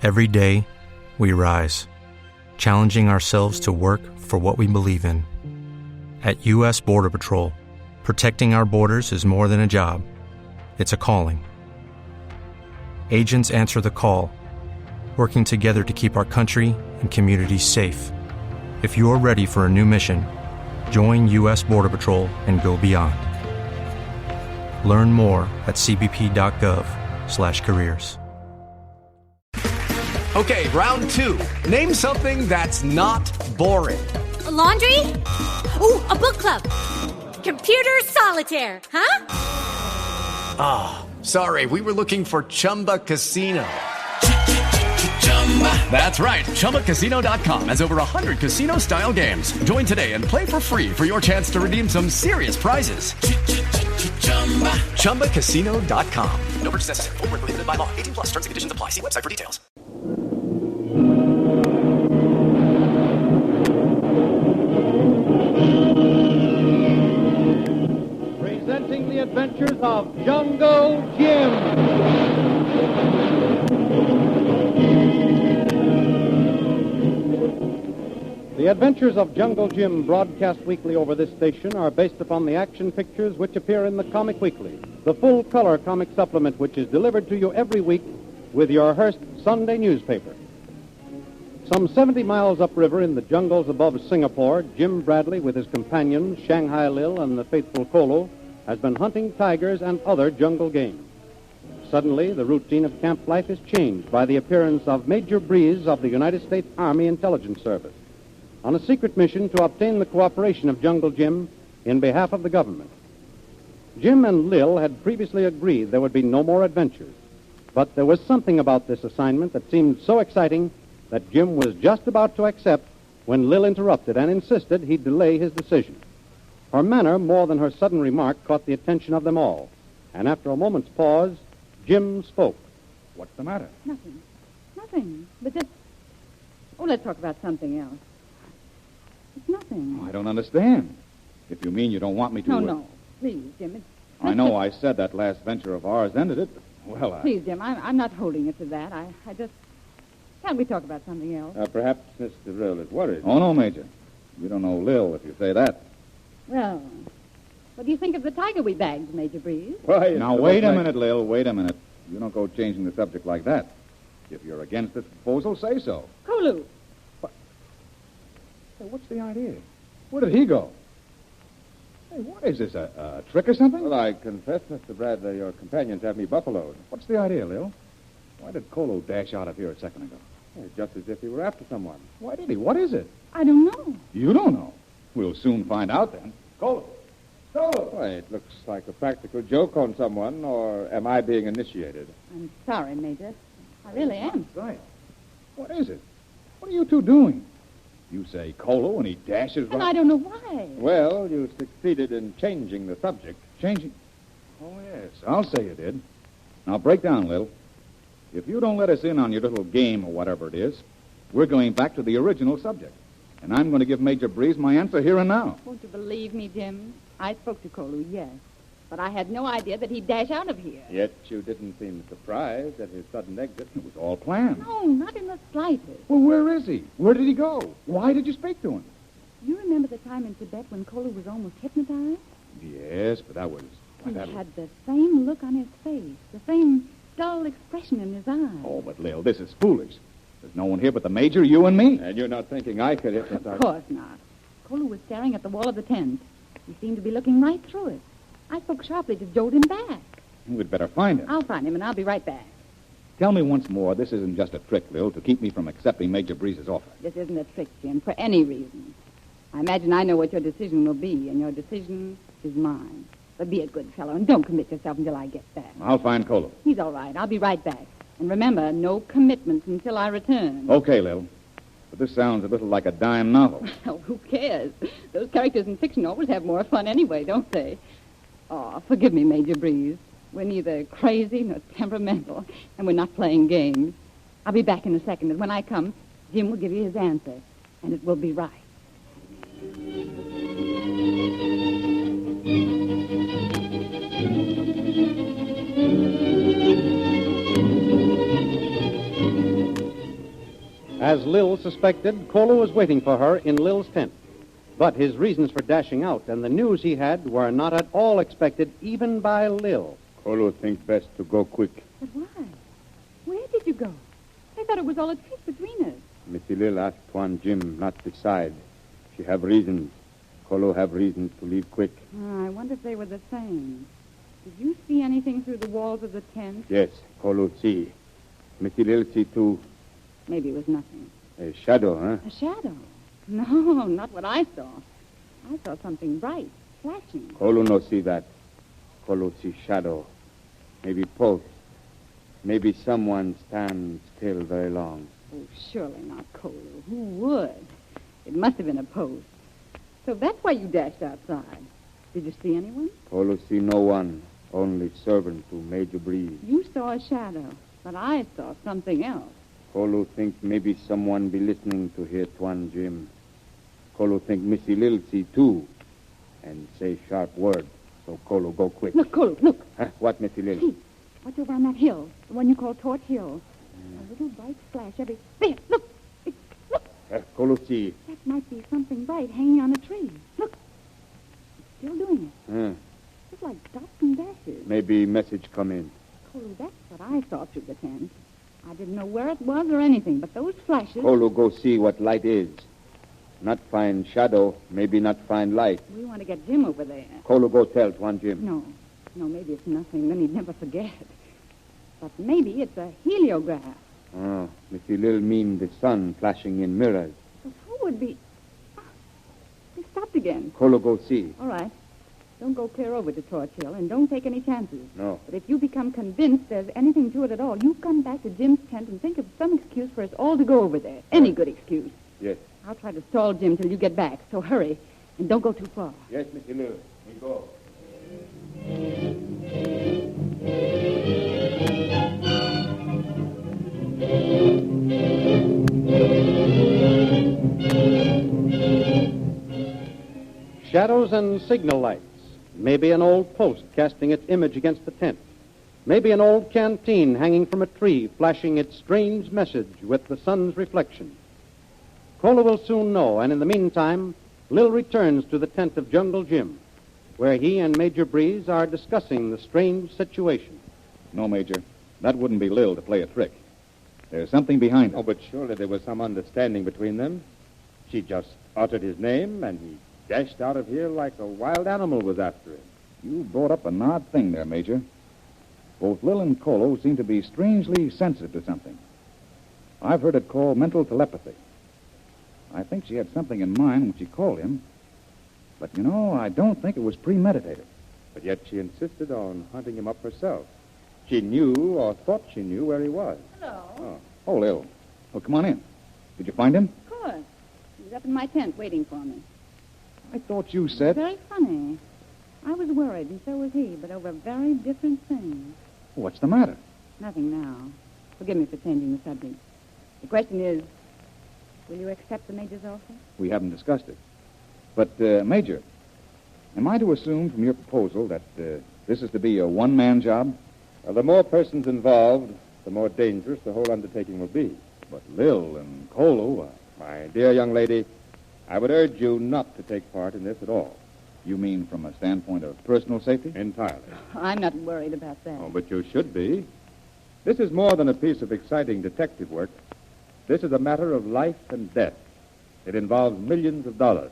Every day, we rise, challenging ourselves to work for what we believe in. At U.S. Border Patrol, protecting our borders is more than a job. It's a calling. Agents answer the call, working together to keep our country and communities safe. If you are ready for a new mission, join U.S. Border Patrol and go beyond. Learn more at cbp.gov/careers. Okay, round two. Name something that's not boring. A laundry? Ooh, a book club. Computer solitaire, huh? Ah, sorry, we were looking for Chumba Casino. That's right, ChumbaCasino.com has over 100 casino-style games. Join today and play for free for your chance to redeem some serious prizes. ChumbaCasino.com. No purchase necessary. Void where prohibited by law. 18 plus. Terms and conditions apply. See website for details. Presenting the adventures of Jungle Jim. The Adventures of Jungle Jim, broadcast weekly over this station, are based upon the action pictures which appear in the Comic Weekly, the full-color comic supplement which is delivered to you every week with your Hearst Sunday newspaper. Some 70 miles upriver in the jungles above Singapore, Jim Bradley, with his companions, Shanghai Lil and the faithful Kolu, has been hunting tigers and other jungle game. Suddenly, the routine of camp life is changed by the appearance of Major Breeze of the United States Army Intelligence Service on a secret mission to obtain the cooperation of Jungle Jim in behalf of the government. Jim and Lil had previously agreed there would be no more adventures, but there was something about this assignment that seemed so exciting that Jim was just about to accept when Lil interrupted and insisted he delay his decision. Her manner, more than her sudden remark, caught the attention of them all, and after a moment's pause, Jim spoke. What's the matter? Nothing. But just... Oh, let's talk about something else. It's nothing. Oh, I don't understand. If you mean you don't want me to... No. Please, Jim. I know I said that last venture of ours ended it. Well, Please, Jim, I'm not holding it to that. I just... Can't we talk about something else? Perhaps Mr. Rill is worried. Oh, no, Major. You don't know Lil if you say that. Well, what do you think of the tiger we bagged, Major Breeze? Why, Now, wait a minute, Lil. Wait a minute. You don't go changing the subject like that. If you're against this proposal, say so. Kolu. Hey, what's the idea? Where did he go? Hey, what is this, a trick or something? Well, I confess, Mr. Bradley, your companions have me buffaloed. What's the idea, Lil? Why did Kolu dash out of here a second ago? Just as if he were after someone. Why did he? What is it? I don't know. You don't know. We'll soon find out then. Kolu! Why, it looks like a practical joke on someone, or am I being initiated? I'm sorry, Major. I really am. Right. What is it? What are you two doing? You say Kolu and he dashes And right... I don't know why. Well, you succeeded in changing the subject. Changing? Oh, yes. I'll say you did. Now, break down, Lil. If you don't let us in on your little game or whatever it is, we're going back to the original subject. And I'm going to give Major Breeze my answer here and now. Won't you believe me, Jim? I spoke to Kolu, yes. But I had no idea that he'd dash out of here. Yet you didn't seem surprised at his sudden exit. It was all planned. No, not in the slightest. Well, where is he? Where did he go? Why did you speak to him? You remember the time in Tibet when Kolu was almost hypnotized? Yes, but that was... He had the same look on his face, the same dull expression in his eyes. Oh, but Lil, this is foolish. There's no one here but the Major, you and me. And you're not thinking I could hypnotize? Of course not. Kolu was staring at the wall of the tent. He seemed to be looking right through it. I spoke sharply to jolt him back. We'd better find him. I'll find him, and I'll be right back. Tell me once more, this isn't just a trick, Lil, to keep me from accepting Major Breeze's offer. This isn't a trick, Jim, for any reason. I imagine I know what your decision will be, and your decision is mine. But be a good fellow, and don't commit yourself until I get back. I'll find Kolu. He's all right. I'll be right back. And remember, no commitments until I return. Okay, Lil. But this sounds a little like a dime novel. Well, who cares? Those characters in fiction always have more fun anyway, don't they? Oh, forgive me, Major Breeze. We're neither crazy nor temperamental, and we're not playing games. I'll be back in a second, and when I come, Jim will give you his answer, and it will be right. As Lil suspected, Kolu was waiting for her in Lil's tent. But his reasons for dashing out and the news he had were not at all expected even by Lil. Kolu think best to go quick. But why? Where did you go? I thought it was all a trick between us. Missy Lil asked Tuan Jim not decide. She have reasons. Kolu have reasons to leave quick. I wonder if they were the same. Did you see anything through the walls of the tent? Yes, Kolu see. Missy Lil see too. Maybe it was nothing. A shadow, huh? A shadow? No, not what I saw. I saw something bright, flashing. Kolu no see that. Kolu see shadow. Maybe post. Maybe someone stand still very long. Oh, surely not Kolu. Who would? It must have been a post. So that's why you dashed outside. Did you see anyone? Kolu see no one. Only servant to Major Breeze. You saw a shadow, but I saw something else. Kolu think maybe someone be listening to hear Tuan Jim. Kolu think Missy Lil see too. And say sharp word. So Kolu go quick. Look, Kolu, look. Huh? What, Missy Lil? See, what's over on that hill? The one you call Torch Hill. A little bright flash every... There, look. Look. Kolu see. That might be something bright hanging on a tree. Look. It's still doing it. Huh. It's like dots and dashes. Maybe message come in. Kolu, that's what I saw through the tent. I didn't know where it was or anything, but those flashes... Kolu go see what light is. Not find shadow, maybe not find light. We want to get Jim over there. Kolu go tell Tuan Jim. No, maybe it's nothing. Then he'd never forget. But maybe it's a heliograph. Oh, Missy Lil mean the sun flashing in mirrors. But who would be... Ah, they stopped again. Kolu go see. All right. Don't go clear over to Torch Hill, and don't take any chances. No. But if you become convinced there's anything to it at all, you come back to Jim's tent and think of some excuse for us all to go over there. Any good excuse. Yes. I'll try to stall Jim till you get back, so hurry. And don't go too far. Yes, Missy Lil. We go. Shadows and signal lights. Maybe an old post casting its image against the tent. Maybe an old canteen hanging from a tree, flashing its strange message with the sun's reflection. Kolu will soon know, and in the meantime, Lil returns to the tent of Jungle Jim, where he and Major Breeze are discussing the strange situation. No, Major. That wouldn't be Lil to play a trick. There's something behind it. Oh, but surely there was some understanding between them. She just uttered his name, and he dashed out of here like a wild animal was after him. You brought up an odd thing there, Major. Both Lil and Kolu seem to be strangely sensitive to something. I've heard it called mental telepathy. I think she had something in mind when she called him. But, I don't think it was premeditated. But yet she insisted on hunting him up herself. She knew, or thought she knew, where he was. Hello. Oh, Lil. Well, come on in. Did you find him? Of course. He was up in my tent waiting for me. I thought you said... Very funny. I was worried, and so was he, but over very different things. What's the matter? Nothing now. Forgive me for changing the subject. The question is, will you accept the Major's offer? We haven't discussed it. But, Major, am I to assume from your proposal that this is to be a one-man job? Well, the more persons involved, the more dangerous the whole undertaking will be. But Lil and Kolu... My dear young lady, I would urge you not to take part in this at all. You mean from a standpoint of personal safety? Entirely. I'm not worried about that. Oh, but you should be. This is more than a piece of exciting detective work. This is a matter of life and death. It involves millions of dollars.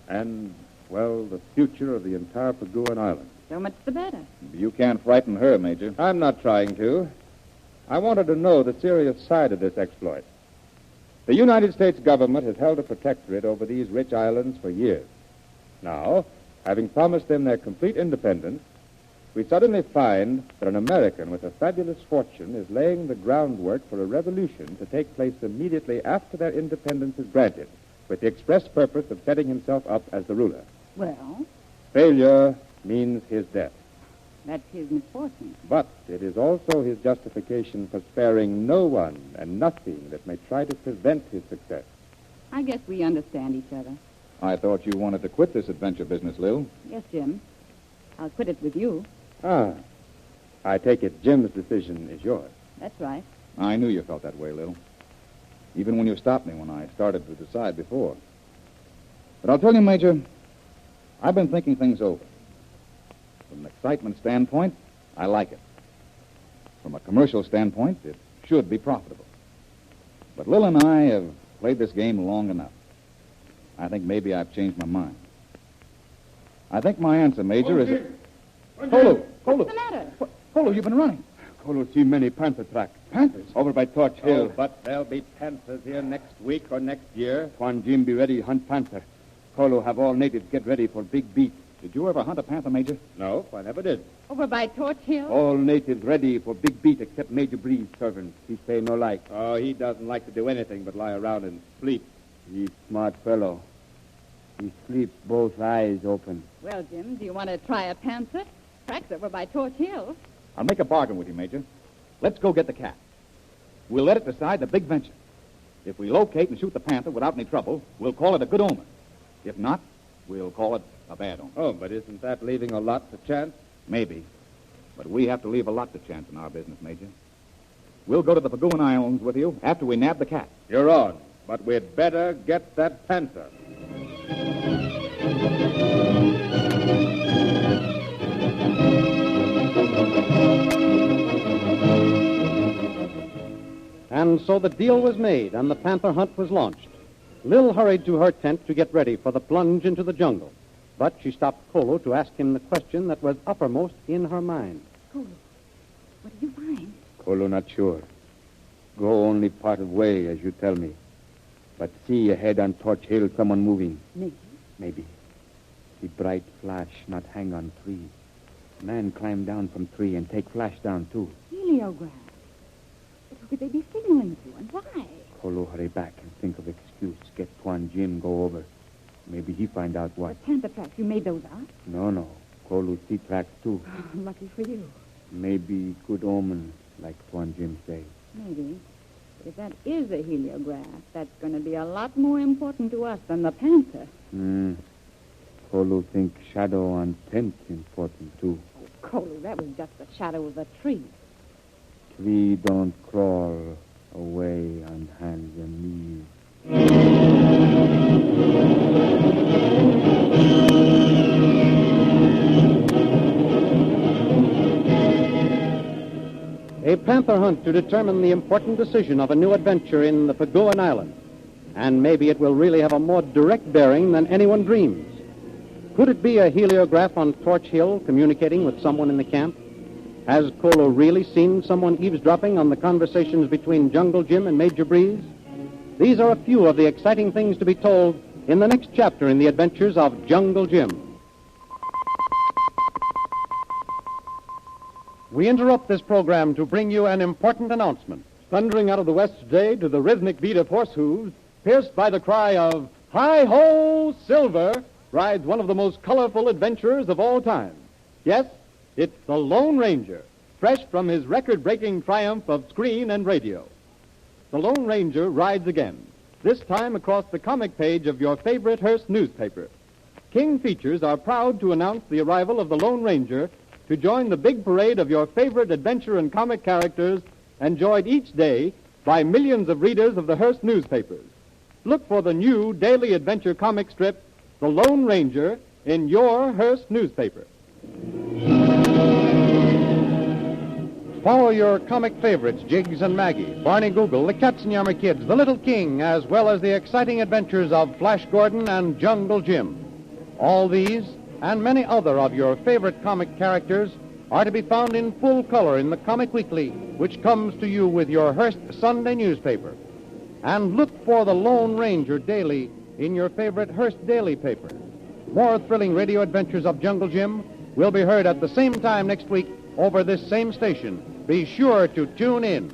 And, well, the future of the entire Paguan Island. So much the better. You can't frighten her, Major. I'm not trying to. I wanted to know the serious side of this exploit. The United States government has held a protectorate over these rich islands for years. Now, having promised them their complete independence, we suddenly find that an American with a fabulous fortune is laying the groundwork for a revolution to take place immediately after their independence is granted, with the express purpose of setting himself up as the ruler. Well, Failure means his death. that's his misfortune. But it is also his justification for sparing no one and nothing that may try to prevent his success. I guess we understand each other. I thought you wanted to quit this adventure business, Lil. Yes, Jim. I'll quit it with you. Ah, I take it Jim's decision is yours. That's right. I knew you felt that way, Lil. even when you stopped me when I started to decide before. But I'll tell you, Major, I've been thinking things over. From an excitement standpoint, I like it. From a commercial standpoint, it should be profitable. But Lil and I have played this game long enough. I think maybe I've changed my mind. I think my answer, Major, is... Kolu! What's the matter? Kolu, you've been running. Kolu see many panther tracks. Panthers? Over by Torch Hill. Oh, but there'll be panthers here next week or next year. Quan Jim be ready hunt panther. Kolu have all natives get ready for big beat. Did you ever hunt a panther, Major? No, I never did. Over by Torch Hill? All natives ready for big beat except Major Breeze servant. He say no like. Oh, he doesn't like to do anything but lie around and sleep. He smart fellow. He sleeps both eyes open. Well, Jim, do you want to try a panther? Tracks over by Torch Hill. I'll make a bargain with you, Major. Let's go get the cat. We'll let it decide the big venture. If we locate and shoot the panther without any trouble, we'll call it a good omen. If not, we'll call it a bad omen. Oh, but isn't that leaving a lot to chance? Maybe. But we have to leave a lot to chance in our business, Major. We'll go to the Paguan Islands with you after we nab the cat. You're on, but we'd better get that panther. And so the deal was made, and the panther hunt was launched. Lil hurried to her tent to get ready for the plunge into the jungle. But she stopped Kolu to ask him the question that was uppermost in her mind. Kolu, what did you find? Kolu not sure. Go only part of way, as you tell me. But see ahead on Torch Hill someone moving. Maybe. See bright flash not hang on tree. Man climb down from tree and take flash down, too. Heliograph. But who could they be signaling to, and why? Kolu hurry back and think of excuse. Get Quan Jim go over. Maybe he find out what. The panther tracks, you made those out? No. Kolu see tracks, too. Lucky for you. Maybe good omen, like Quan Jim say. Maybe. But if that is a heliograph, that's going to be a lot more important to us than the panther. Kolu think shadow on tent important, too. Kolu, that was just the shadow of a tree. Tree don't crawl away on hands and knees. A panther hunt to determine the important decision of a new adventure in the Paguan Islands. And maybe it will really have a more direct bearing than anyone dreams. Could it be a heliograph on Torch Hill communicating with someone in the camp? Has Kolu really seen someone eavesdropping on the conversations between Jungle Jim and Major Breeze? These are a few of the exciting things to be told in the next chapter in the adventures of Jungle Jim. We interrupt this program to bring you an important announcement. Thundering out of the west today to the rhythmic beat of horse hooves, pierced by the cry of, "Hi-ho, Silver!" rides one of the most colorful adventurers of all time. Yes, it's the Lone Ranger, fresh from his record-breaking triumph of screen and radio. The Lone Ranger rides again, this time across the comic page of your favorite Hearst newspaper. King Features are proud to announce the arrival of the Lone Ranger to join the big parade of your favorite adventure and comic characters enjoyed each day by millions of readers of the Hearst newspapers. Look for the new daily adventure comic strip, The Lone Ranger, in your Hearst newspaper. Follow your comic favorites, Jiggs and Maggie, Barney Google, the Katzenjammer Kids, the Little King, as well as the exciting adventures of Flash Gordon and Jungle Jim. All these and many other of your favorite comic characters are to be found in full color in the Comic Weekly, which comes to you with your Hearst Sunday newspaper. And look for the Lone Ranger daily in your favorite Hearst daily paper. More thrilling radio adventures of Jungle Jim will be heard at the same time next week over this same station. Be sure to tune in.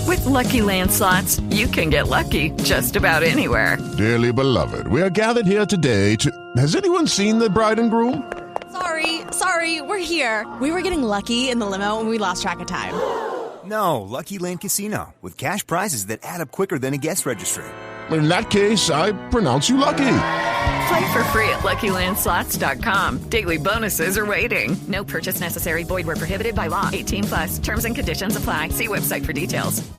With Lucky Land Slots, you can get lucky just about anywhere. Dearly beloved, we are gathered here today to... Has anyone seen the bride and groom? Sorry, we're here. We were getting lucky in the limo and we lost track of time. No, Lucky Land Casino, with cash prizes that add up quicker than a guest registry. In that case, I pronounce you lucky. Play for free at LuckyLandSlots.com. Daily bonuses are waiting. No purchase necessary. Void where prohibited by law. 18+. Terms and conditions apply. See website for details.